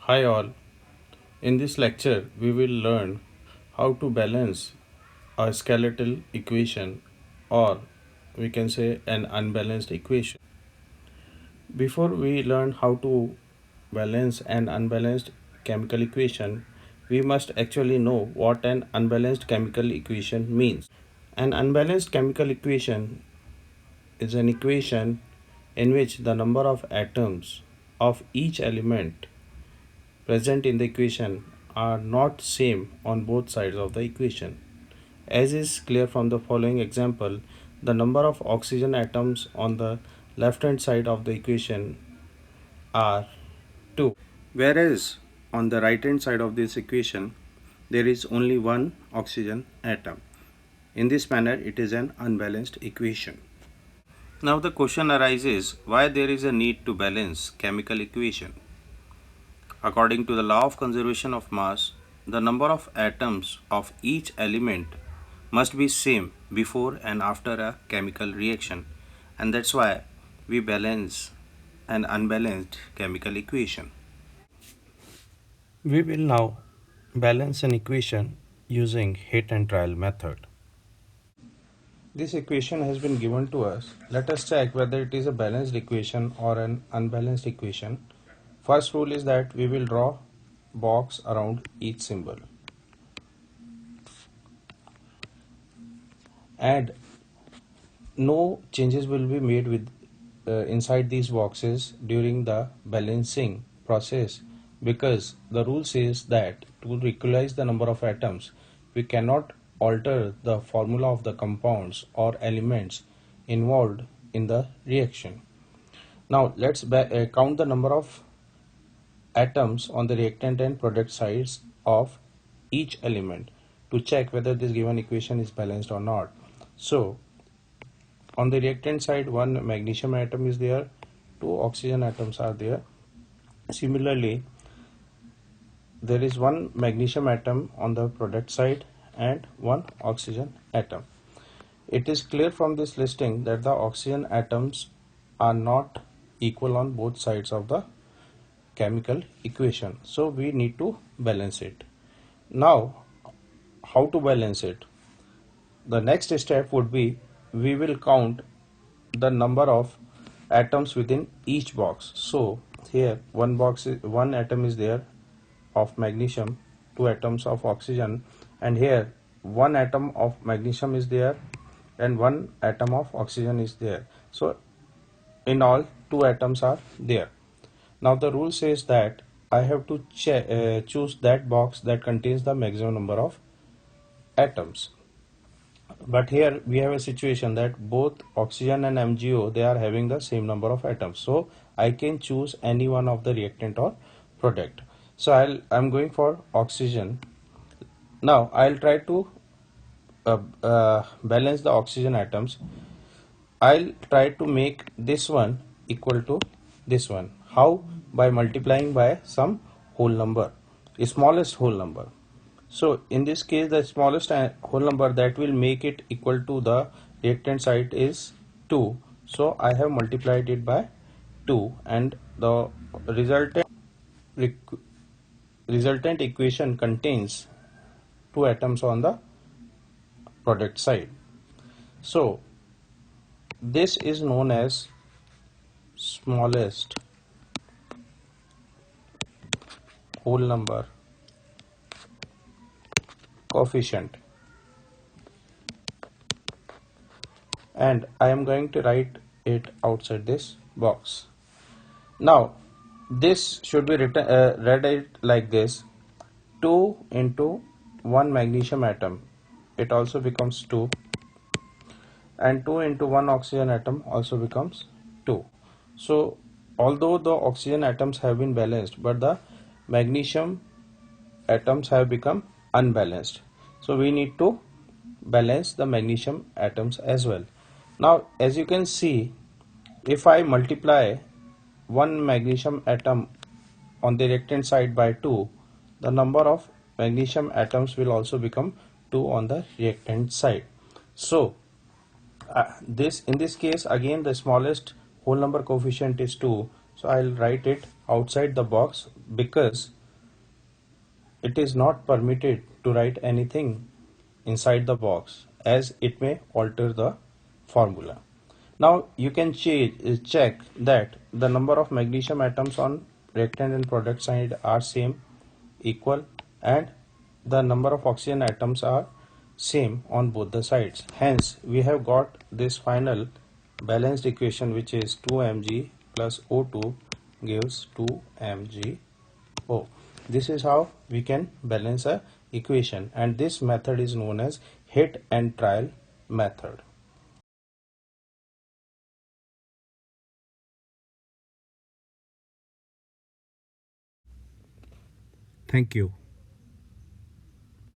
Hi all. In this lecture, we will learn how to balance a skeletal equation, or we can say an unbalanced equation. Before we learn how to balance an unbalanced chemical equation, we must actually know what an unbalanced chemical equation means. An unbalanced chemical equation is an equation in which the number of atoms of each element present in the equation are not same on both sides of the equation. As is clear from the following example, the number of oxygen atoms on the left hand side of the equation are 2, whereas on the right hand side of this equation there is only one oxygen atom. In this manner, it is an unbalanced equation. Now the question arises, why there is a need to balance chemical equation? According to the law of conservation of mass, the number of atoms of each element must be same before and after a chemical reaction, and that's why we balance an unbalanced chemical equation. We will now balance an equation using hit and trial method. This equation has been given to us. Let us check whether it is a balanced equation or an unbalanced equation. First rule is that we will draw box around each symbol, and no changes will be made with inside these boxes during the balancing process, because the rule says that to equalize the number of atoms we cannot alter the formula of the compounds or elements involved in the reaction. Now let's count the number of atoms on the reactant and product sides of each element to check whether this given equation is balanced or not. So on the reactant side, one magnesium atom is there, two oxygen atoms are there. Similarly, there is one magnesium atom on the product side and one oxygen atom. It is clear from this listing that the oxygen atoms are not equal on both sides of the chemical equation, so we need to balance it. Now, how to balance it? The next step would be, we will count the number of atoms within each box. So here one atom is there of magnesium, two atoms of oxygen, and here one atom of magnesium is there and one atom of oxygen is there. So in all, two atoms are there. Now the rule says that I have to choose that box that contains the maximum number of atoms. But here we have a situation that both oxygen and MgO, they are having the same number of atoms, so I can choose any one of the reactant or product. So I'm going for oxygen. Now I'll try to balance the oxygen atoms. I'll try to make this one equal to this one. How? By multiplying by some whole number, smallest whole number. So in this case, the smallest whole number that will make it equal to the reactant side is 2. So I have multiplied it by 2, and the resultant equation contains 2 atoms on the product side. So this is known as smallest whole number coefficient, and I am going to write it outside this box. Now this should be read it like this: 2 into 1 magnesium atom, it also becomes 2, and 2 into 1 oxygen atom also becomes 2. So although the oxygen atoms have been balanced, but the magnesium atoms have become unbalanced, so we need to balance the magnesium atoms as well. Now as you can see, if I multiply one magnesium atom on the reactant side by 2, the number of magnesium atoms will also become 2 on the reactant side. So in this case again the smallest whole number coefficient is 2, so I'll write it outside the box because it is not permitted to write anything inside the box as it may alter the formula. Now you can check that the number of magnesium atoms on reactant and product side are same, equal, and the number of oxygen atoms are same on both the sides. Hence we have got this final balanced equation, which is 2 mg plus O2 gives 2 mg O. This is how we can balance a equation, and this method is known as hit and trial method. Thank you.